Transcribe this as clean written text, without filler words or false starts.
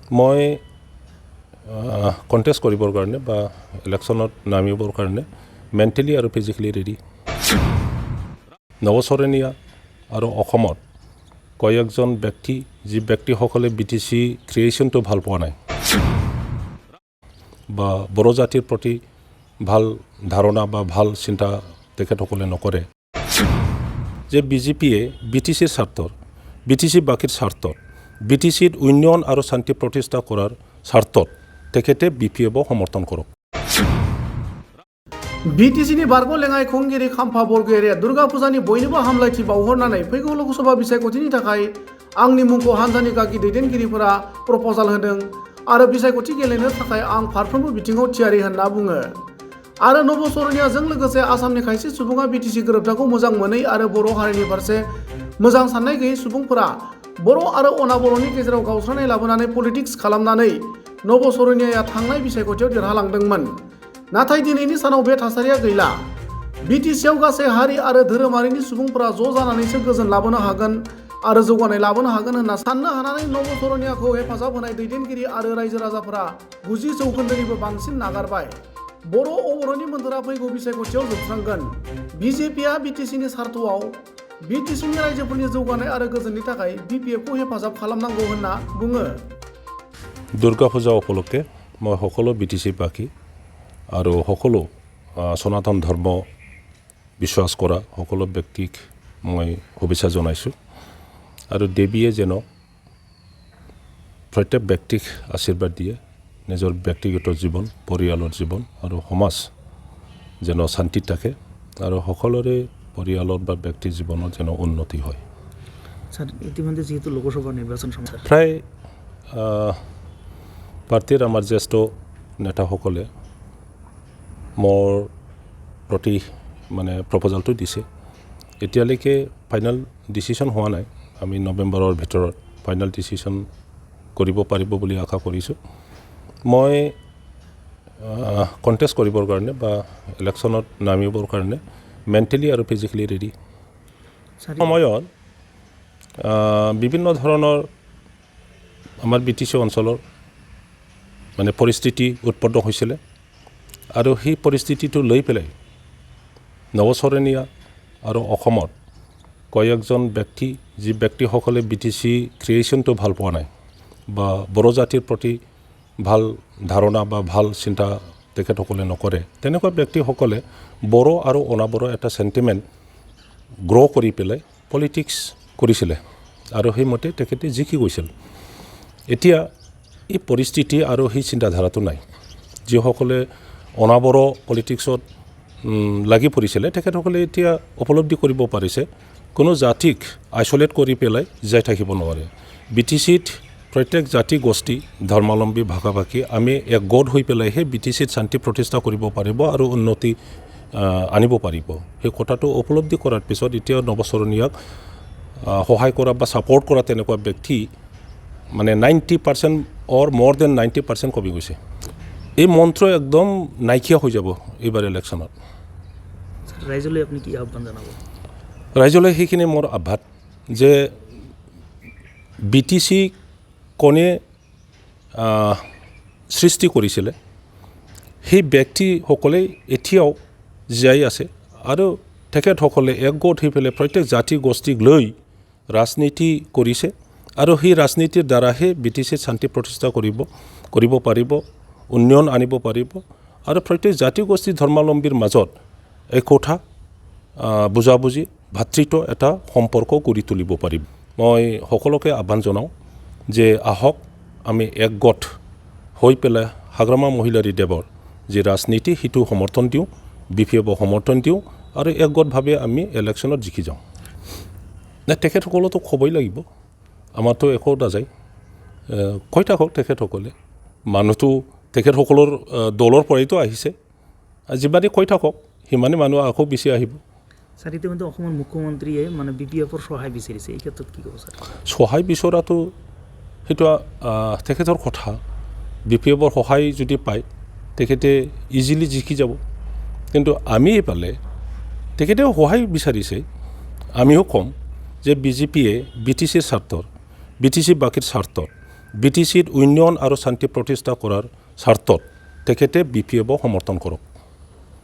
মই কণ্টেষ্ট কৰিবৰ কাৰণে বা ইলেকশ্যনত নামিবৰ কাৰণে মেণ্টেলি আৰু ফিজিকেলি ৰেডি। নৱচৰণীয়া আৰু অসমত কয়েকজন ব্যক্তি যি ব্যক্তিসকলে BTC ক্ৰিয়েশ্যনটো ভাল পোৱা নাই বা বড়ো জাতিৰ প্ৰতি ভাল ধাৰণা বা ভাল চিন্তা তেখেতসকলে নকৰে, যে BJPয়ে BTCৰ স্বাৰ্থৰ BTC বাকীৰ স্বাৰ্থত BTCত উন্নয়ন আৰু শান্তি প্ৰতিষ্ঠা কৰাৰ স্বাৰ্থত তেখেতে BPF সমৰ্থন কৰক। BTCनि बारग' लेङाइ खुंगिरि खाम्फा बरगयारिया दुर्गा फुजानि बयनोबो हामलायथि बावहरनानै फैगौ लोकसभा बिसायख'थिनि थाखाय आंनि मुंखौ हानजानि गागि दैदेनगिरिफोरा प्रप'जाल होदों आरो बिसायख'थि गेलेनो थाखाय आं फारफ्रोमबो बिथिङाव थियारि होनना बुङो। आरो नवचरणीयाजों लोगोसे आसामनि खायसे सुबुङा BTC गोरोबथाखौ मोजां मोनै आरो बर' हारिनि फारसे मोजां साननाय गैयै सुबुंफोरा बर' आरो अना बर'नि गेजेराव गावस्रानाय लाबोनानै पलिटिक्स खालामनानै नवचरणीया थांनाय बिसायख'थियाव देरहालांदोंमोन। नाथाय दिनैनि सानाव बे थासारिया गैला। BTCआव गासै हारि आरो धोरोमारिनि सुबुंफोरा ज' जानानैसो गोजोन लाबोनो हागोन आरो जौगानाय लाबोनो हागोन होनना साननो हानानै नवचरणीयाखौ हेफाजाब होनाय दैदेनगिरि आरो रायजो राजाफोरा 90% बांसिन नागारबाय। बर' अबर'नि मोन्थोरा फैगौ बिसायख'थियाव जोबस्रांगोन। BJPआ BTCनि स्वार्थआव BTCनि रायजोफोरनि जौगानाय आरो गोजोननि थाखाय BPFखौ हेफाजाब खालामनांगौ होनना बुङो। দুৰ্গা পূজা উপলক্ষে মই সকলো BTC বাকী আৰু সকলো সনাতন ধৰ্ম বিশ্বাস কৰা সকলো ব্যক্তিক মই শুভেচ্ছা জনাইছোঁ আৰু দেৱীয়ে যেন প্ৰত্যেক ব্যক্তিক আশীৰ্বাদ দিয়ে, নিজৰ ব্যক্তিগত জীৱন, পৰিয়ালৰ জীৱন আৰু সমাজ যেন শান্তিত থাকে আৰু সকলোৰে পৰিয়ালৰ বা ব্যক্তিৰ জীৱনত যেন উন্নতি হয়। স্যাৰ, ইতিমধ্যে যেহেতু লোকসভা নিৰ্বাচন প্ৰায় পাৰ্টিৰ আমাৰ জ্যেষ্ঠ নেতাসকলে মোৰ প্ৰতি মানে প্ৰপ'জালটো দিছে। এতিয়ালৈকে ফাইনেল ডিচিশ্যন হোৱা নাই। আমি নৱেম্বৰৰ ভিতৰত ফাইনেল ডিচিশ্যন কৰিব পাৰিব বুলি আশা কৰিছোঁ। মই কণ্টেষ্ট কৰিবৰ কাৰণে বা ইলেকশ্যনত নামিবৰ কাৰণে মেণ্টেলি আৰু ফিজিকেলি ৰেডি। সময়ত বিভিন্ন ধৰণৰ আমাৰ BTC অঞ্চলৰ মানে পৰিস্থিতি উৎপন্ন হৈছিলে আৰু সেই পৰিস্থিতিটো লৈ পেলাই নৱচৰণীয়া আৰু অসমত কয়েকজন ব্যক্তি যি ব্যক্তিসকলে BTC ক্ৰিয়েশ্যনটো ভাল পোৱা নাই বা বড়ো জাতিৰ প্ৰতি ভাল ধাৰণা বা ভাল চিন্তা তেখেতসকলে নকৰে, তেনেকুৱা ব্যক্তিসকলে বড়ো আৰু অনাবড়ো এটা চেণ্টিমেণ্ট গ্ৰ' কৰি পেলাই পলিটিক্স কৰিছিলে আৰু সেইমতে তেখেতে জিকি গৈছিল। এতিয়া এই পৰিস্থিতি আৰু সেই চিন্তাধাৰাটো নাই। যিসকলে অনাবড়ো পলিটিক্সত লাগি পৰিছিলে তেখেতসকলে এতিয়া উপলব্ধি কৰিব পাৰিছে কোনো জাতিক আইচলেট কৰি পেলাই যাই থাকিব নোৱাৰে। BTCত প্ৰত্যেক জাতি গোষ্ঠী ধৰ্মাৱলম্বী ভাষা ভাষী আমি একগোট হৈ পেলাইহে BTCত শান্তি প্ৰতিষ্ঠা কৰিব পাৰিব আৰু উন্নতি আনিব পাৰিব। সেই কথাটো উপলব্ধি কৰাৰ পিছত এতিয়া নৱচৰণীয়াক সহায় কৰা বা ছাপৰ্ট কৰা তেনেকুৱা ব্যক্তি মানে 90% অৰ মোৰ দেন 90% কমি গৈছে। এই মন্ত্ৰ একদম নাইকিয়া হৈ যাব এইবাৰ ইলেকশ্যনত। ৰাইজলৈ আপুনি কি আহ্বান জনাব? ৰাইজলৈ সেইখিনি মোৰ আহ্বান যে BTC কোনে সৃষ্টি কৰিছিলে সেই ব্যক্তিসকলেই এতিয়াও জীয়াই আছে আৰু তেখেতসকলে একগোট হৈ পেলাই প্ৰত্যেক জাতি গোষ্ঠীক লৈ ৰাজনীতি কৰিছে আৰু সেই ৰাজনীতিৰ দ্বাৰাহে BTCত শান্তি প্ৰতিষ্ঠা কৰিব পাৰিব, উন্নয়ন আনিব পাৰিব আৰু প্ৰত্যেক জাতি গোষ্ঠী ধৰ্মাৱলম্বীৰ মাজত একতা বুজাবুজি ভাতৃত্ব এটা সম্পৰ্ক গঢ়ি তুলিব পাৰিম। মই সকলোকে আহ্বান জনাওঁ যে আহক আমি একগোট হৈ পেলাই হাগ্ৰামা মহিলাৰী দেৱৰ যি ৰাজনীতি সেইটো সমৰ্থন দিওঁ, BPF সমৰ্থন দিওঁ আৰু একগোটভাৱে আমি ইলেকশ্যনত জিকি যাওঁ। তেখেতসকলেতো ক'বই লাগিব, আমাৰতো একো নাযায়, কৈ থাকক তেখেতসকলে। মানুহটো তেখেতসকলৰ দলৰ পৰাইতো আহিছে, যিমানে কৈ থাকক সিমানে মানুহ আকৌ বেছি আহিব। স্যাৰ, ইতিমধ্যে অসমৰ মুখ্যমন্ত্ৰীয়ে মানে BPFৰ সহায় বিচাৰিছে, এই ক্ষেত্ৰত কি ক'ব স্যাৰ? সহায় বিচৰাটো সেইটো তেখেতৰ কথা। BPFৰ সহায় যদি পায় তেখেতে ইজিলি জিকি যাব, কিন্তু আমি পালে তেখেতেও সহায় বিচাৰিছে। আমিও ক'ম যে BJPয়ে BTCৰ স্বাৰ্থৰ BTC বাকীৰ স্বাৰ্থত বি টি চিত উন্নয়ন আৰু শান্তি প্ৰতিষ্ঠা কৰাৰ স্বাৰ্থত তেখেতে বি পি এফক সমৰ্থন কৰক।